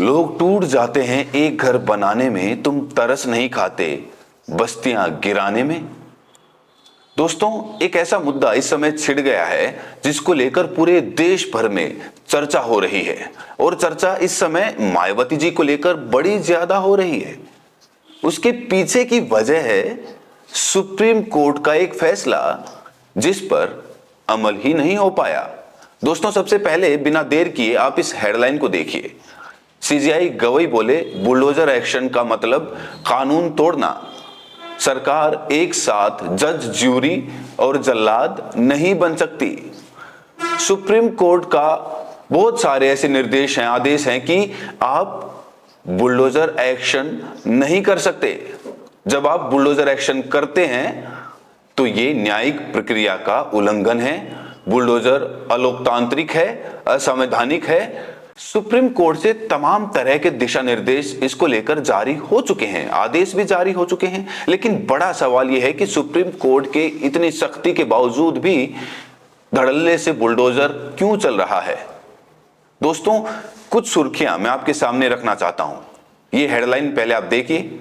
लोग टूट जाते हैं एक घर बनाने में, तुम तरस नहीं खाते बस्तियां गिराने में। दोस्तों, एक ऐसा मुद्दा इस समय छिड़ गया है जिसको लेकर पूरे देश भर में चर्चा हो रही है, और चर्चा इस समय मायावती जी को लेकर बड़ी ज्यादा हो रही है। उसके पीछे की वजह है सुप्रीम कोर्ट का एक फैसला जिस पर अमल ही नहीं हो पाया। दोस्तों, सबसे पहले बिना देर किए आप इस हेडलाइन को देखिए। सीजेआई गवई बोले, बुलडोजर एक्शन का मतलब कानून तोड़ना। सरकार एक साथ जज, ज्यूरी और जल्लाद नहीं बन सकती। सुप्रीम कोर्ट का बहुत सारे ऐसे निर्देश हैं, आदेश हैं कि आप बुलडोजर एक्शन नहीं कर सकते। जब आप बुलडोजर एक्शन करते हैं तो ये न्यायिक प्रक्रिया का उल्लंघन है। बुलडोजर अलोकतांत्रिक है, असंवैधानिक है। सुप्रीम कोर्ट से तमाम तरह के दिशा निर्देश इसको लेकर जारी हो चुके हैं, आदेश भी जारी हो चुके हैं। लेकिन बड़ा सवाल यह है कि सुप्रीम कोर्ट के इतनी सख्ती के बावजूद भी धड़ल्ले से बुलडोजर क्यों चल रहा है। दोस्तों, कुछ सुर्खियां मैं आपके सामने रखना चाहता हूं। ये हेडलाइन पहले आप देखिए,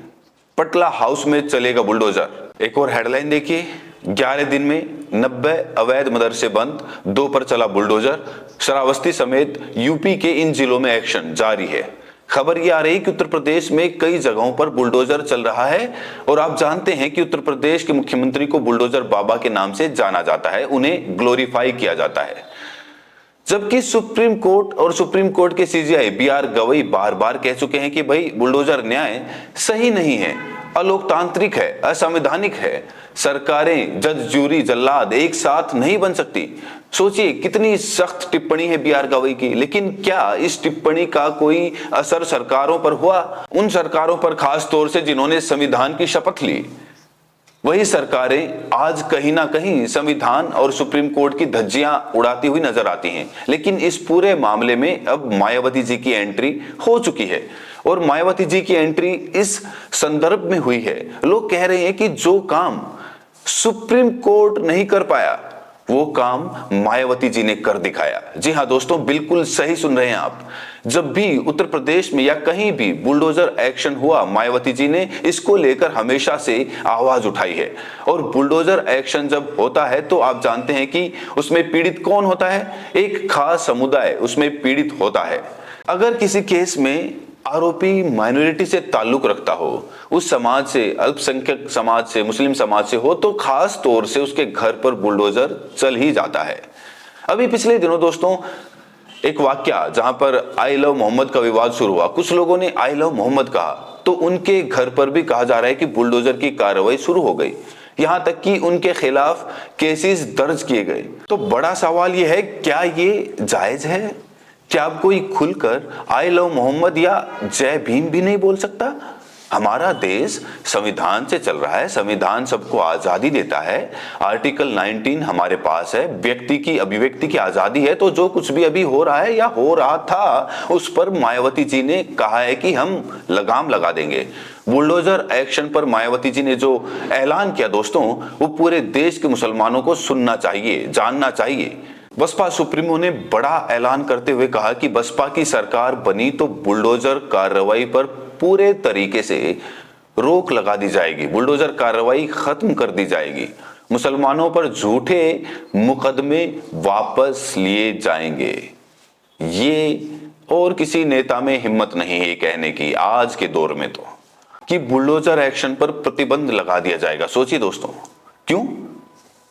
पटला हाउस में चलेगा बुलडोजर। एक और हेडलाइन देखिए, 11 दिन में 90 अवैध मदरसे बंद, 2 पर चला बुलडोजर। श्रावस्ती समेत यूपी के इन जिलों में एक्शन जारी है। खबर ये आ रही कि उत्तर प्रदेश में कई जगहों पर बुलडोजर चल रहा है, और आप जानते हैं कि उत्तर प्रदेश के मुख्यमंत्री को बुलडोजर बाबा के नाम से जाना जाता है, उन्हें ग्लोरीफाई किया जाता है। जबकि सुप्रीम कोर्ट और सुप्रीम कोर्ट के सीजेआई बी.आर. गवई बार बार कह चुके हैं कि भाई बुलडोजर न्याय सही नहीं है, अलोकतांत्रिक है, असंवैधानिक है। सरकारें, जज, ज्यूरी, जल्लाद एक साथ नहीं बन सकती। सोचिए कितनी सख्त टिप्पणी है बी.आर. गवई की, लेकिन क्या इस टिप्पणी का कोई असर सरकारों पर हुआ? उन सरकारों पर खास तौर से जिन्होंने संविधान की शपथ ली, वही सरकारें आज कहीं ना कहीं संविधान और सुप्रीम कोर्ट की धज्जियां उड़ाती हुई नजर आती हैं। लेकिन इस पूरे मामले में अब मायावती जी की एंट्री हो चुकी है, और मायावती जी की एंट्री इस संदर्भ में हुई है। लोग कह रहे हैं कि जो काम सुप्रीम कोर्ट नहीं कर पाया वो काम मायावती जी ने कर दिखाया। जी हां दोस्तों, बिल्कुल सही सुन रहे हैं आप। जब भी उत्तर प्रदेश में या कहीं भी बुलडोजर एक्शन हुआ, मायावती जी ने इसको लेकर हमेशा से आवाज उठाई है। और बुलडोजर एक्शन जब होता है तो आप जानते हैं कि उसमें पीड़ित कौन होता है? एक खास समुदाय उसमें पीड़ित होता है। अगर किसी केस में आरोपी माइनॉरिटी से ताल्लुक रखता हो, उस समाज से, अल्पसंख्यक समाज से, मुस्लिम समाज से हो, तो खास तौर से उसके घर पर बुलडोजर चल ही जाता है। अभी पिछले दिनों दोस्तों एक वाकया जहां पर आई लव मोहम्मद का विवाद शुरू हुआ। कुछ लोगों ने आई लव मोहम्मद कहा, तो उनके घर पर भी कहा जा रहा है कि बुलडोजर की कार्रवाई शुरू हो गई, यहां तक कि उनके खिलाफ केसेस दर्ज किए गए। तो बड़ा सवाल यह है, क्या ये जायज है? क्या अब कोई खुलकर आई लव मोहम्मद या जय भीम भी नहीं बोल सकता? हमारा देश संविधान से चल रहा है, संविधान सबको आजादी देता है। आर्टिकल 19 हमारे पास है, व्यक्ति की अभिव्यक्ति की आजादी है। तो जो कुछ भी अभी हो रहा है या हो रहा था, उस पर मायावती जी ने कहा है कि हम लगाम लगा देंगे। बुलडोजर एक्शन पर मायावती जी ने जो ऐलान किया दोस्तों, वो पूरे देश के मुसलमानों को सुनना चाहिए, जानना चाहिए। बसपा सुप्रीमो ने बड़ा ऐलान करते हुए कहा कि बसपा की सरकार बनी तो बुलडोजर कार्रवाई पर पूरे तरीके से रोक लगा दी जाएगी, बुलडोजर कार्रवाई खत्म कर दी जाएगी, मुसलमानों पर झूठे मुकदमे वापस लिए जाएंगे। ये और किसी नेता में हिम्मत नहीं है कहने की आज के दौर में तो, कि बुलडोजर एक्शन पर प्रतिबंध लगा दिया जाएगा। सोचिए दोस्तों, क्यों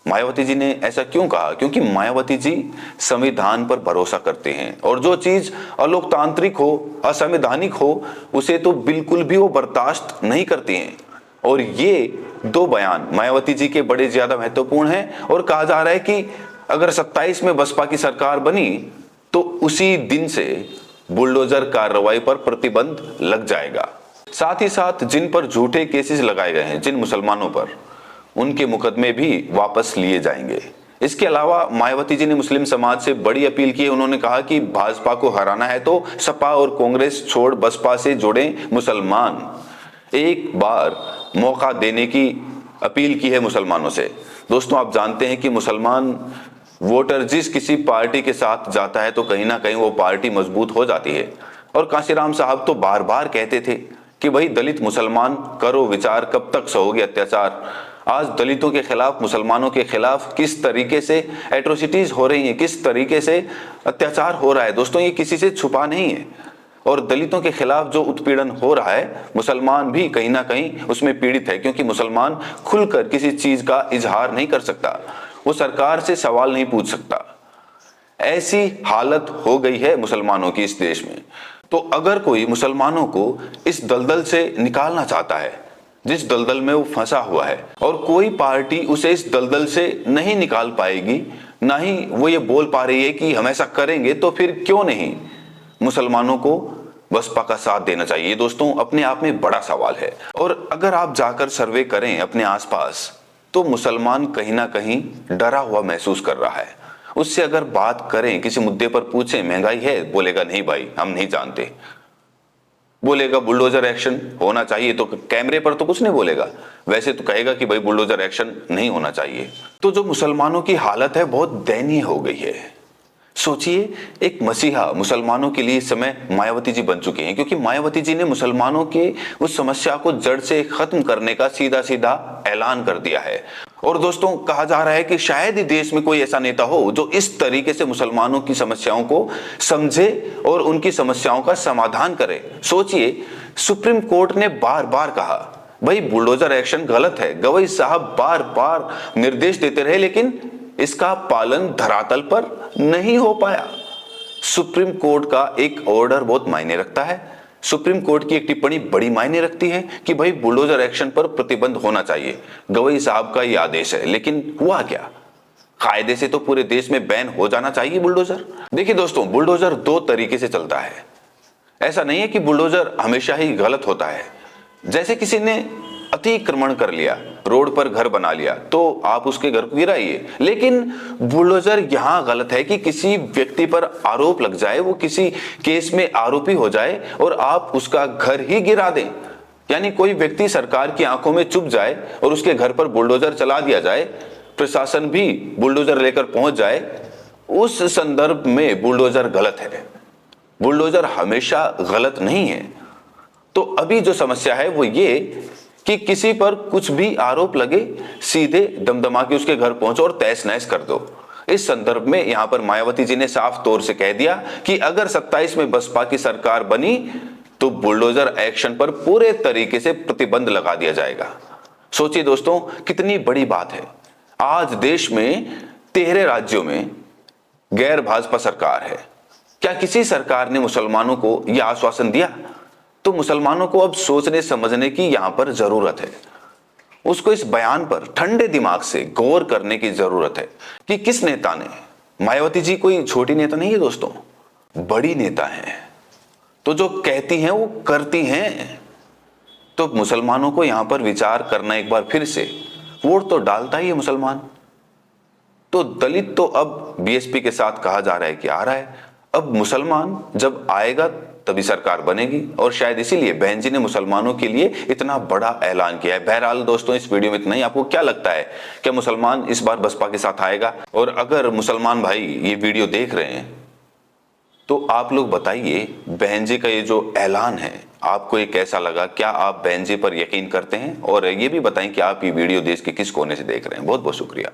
मायावती जी ने ऐसा क्यों कहा? क्योंकि मायावती जी संविधान पर भरोसा करते हैं, और जो चीज अलोकतांत्रिक हो, असंवैधानिक हो, उसे तो बिल्कुल भी वो बर्दाश्त नहीं करती हैं। और ये 2 बयान मायावती जी के बड़े ज्यादा महत्वपूर्ण हैं, और कहा जा रहा है कि अगर 27 में बसपा की सरकार बनी तो उसी दिन से बुलडोजर कार्रवाई पर प्रतिबंध लग जाएगा। साथ ही साथ जिन पर झूठे केसेस लगाए गए हैं, जिन मुसलमानों पर, उनके मुकदमे भी वापस लिए जाएंगे। इसके अलावा मायावती जी ने मुस्लिम समाज से बड़ी अपील की है। उन्होंने कहा कि भाजपा को हराना है तो सपा और कांग्रेस छोड़ बसपा से जुड़े मुसलमान, एक बार मौका देने की अपील की है मुसलमानों से। दोस्तों, आप जानते हैं कि मुसलमान वोटर जिस किसी पार्टी के साथ जाता है तो कहीं ना कहीं वो पार्टी मजबूत हो जाती है। और कांशीराम साहब तो बार बार कहते थे कि भाई दलित मुसलमान करो विचार, कब तक सहोगे अत्याचार। आज दलितों के खिलाफ, मुसलमानों के खिलाफ किस तरीके से एट्रोसिटीज हो रही हैं, किस तरीके से अत्याचार हो रहा है दोस्तों, ये किसी से छुपा नहीं है। और दलितों के खिलाफ जो उत्पीड़न हो रहा है, मुसलमान भी कहीं ना कहीं उसमें पीड़ित है, क्योंकि मुसलमान खुलकर किसी चीज का इजहार नहीं कर सकता, वो सरकार से सवाल नहीं पूछ सकता। ऐसी हालत हो गई है मुसलमानों की इस देश में। तो अगर कोई मुसलमानों को इस दलदल से निकालना चाहता है, जिस दलदल में वो फंसा हुआ है, और कोई पार्टी उसे इस दलदल से नहीं निकाल पाएगी, ना ही वो ये बोल पा रही है कि हम ऐसा करेंगे, तो फिर क्यों नहीं मुसलमानों को बसपा का साथ देना चाहिए दोस्तों, अपने आप में बड़ा सवाल है। और अगर आप जाकर सर्वे करें अपने आसपास, तो मुसलमान कहीं ना कहीं डरा हुआ महसूस कर रहा है। उससे अगर बात करें, किसी मुद्दे पर पूछें, महंगाई है, बोलेगा नहीं भाई हम नहीं जानते। बोलेगा बुलडोजर एक्शन होना चाहिए, तो कैमरे पर तो कुछ नहीं बोलेगा, वैसे तो कहेगा कि भाई बुलडोजर एक्शन नहीं होना चाहिए। तो जो मुसलमानों की हालत है बहुत दयनीय हो गई है। सोचिए, एक मसीहा मुसलमानों के लिए इस समय मायावती जी बन चुके हैं, क्योंकि मायावती जी ने मुसलमानों के उस समस्या को जड़ से खत्म करने का सीधा सीधा ऐलान कर दिया है। और दोस्तों, कहा जा रहा है कि शायद ही देश में कोई ऐसा नेता हो जो इस तरीके से मुसलमानों की समस्याओं को समझे और उनकी समस्याओं का समाधान करे। सोचिए, सुप्रीम कोर्ट ने बार बार कहा भाई बुलडोजर एक्शन गलत है, गवई साहब बार बार निर्देश देते रहे, लेकिन इसका पालन धरातल पर नहीं हो पाया। सुप्रीम कोर्ट का एक ऑर्डर बहुत मायने रखता है, सुप्रीम कोर्ट की एक टिप्पणी बड़ी मायने रखती है कि भाई बुलडोजर एक्शन पर प्रतिबंध होना चाहिए। गवई साहब का यह आदेश है, लेकिन हुआ क्या? कायदे से तो पूरे देश में बैन हो जाना चाहिए बुलडोजर। देखिए दोस्तों, बुलडोजर दो तरीके से चलता है। ऐसा नहीं है कि बुलडोजर हमेशा ही गलत होता है। जैसे किसी ने अतिक्रमण कर लिया, रोड पर घर बना लिया, तो आप उसके घर को गिराइए। लेकिन बुलडोजर यहां गलत है कि किसी व्यक्ति पर आरोप लग जाए, वो किसी केस में आरोपी हो जाए और आप उसका घर ही गिरा दें। यानी कोई व्यक्ति सरकार की आंखों में चुप जाए और उसके घर पर बुलडोजर चला दिया जाए, प्रशासन भी बुलडोजर लेकर पहुंच जाए, उस संदर्भ में बुलडोजर गलत है। बुलडोजर हमेशा गलत नहीं है। तो अभी जो समस्या है वो ये कि किसी पर कुछ भी आरोप लगे, सीधे दमदमा के उसके घर पहुंचो और तहस नहस कर दो। इस संदर्भ में यहां पर मायावती जी ने साफ तौर से कह दिया कि अगर 27 में बसपा की सरकार बनी तो बुलडोजर एक्शन पर पूरे तरीके से प्रतिबंध लगा दिया जाएगा। सोचिए दोस्तों, कितनी बड़ी बात है। आज देश में 13 राज्यों में गैर भाजपा सरकार है। क्या किसी सरकार ने मुसलमानों को यह आश्वासन दिया? तो मुसलमानों को अब सोचने समझने की यहां पर जरूरत है। उसको इस बयान पर ठंडे दिमाग से गौर करने की जरूरत है कि किस नेता ने, मायावती जी कोई छोटी नेता नहीं है दोस्तों, बड़ी नेता है। तो जो कहती हैं वो करती हैं। तो मुसलमानों को यहां पर विचार करना एक बार फिर से। वोट तो डालता ही है मुसलमान। तो दलित तो अब बीएसपी के साथ कहा जा रहा है कि आ रहा है। अब मुसलमान जब आएगा तभी सरकार बनेगी, और शायद इसीलिए बहन जी ने मुसलमानों के लिए इतना बड़ा ऐलान किया है। बहरहाल दोस्तों, इस वीडियो में इतना ही। आपको क्या लगता है, क्या मुसलमान इस बार बसपा के साथ आएगा? और अगर मुसलमान भाई ये वीडियो देख रहे हैं तो आप लोग बताइए, बहन जी का ये जो ऐलान है आपको ये कैसा लगा? क्या आप बहन जी पर यकीन करते हैं? और ये भी बताएं कि आप ये वीडियो देश के किस कोने से देख रहे हैं। बहुत बहुत शुक्रिया।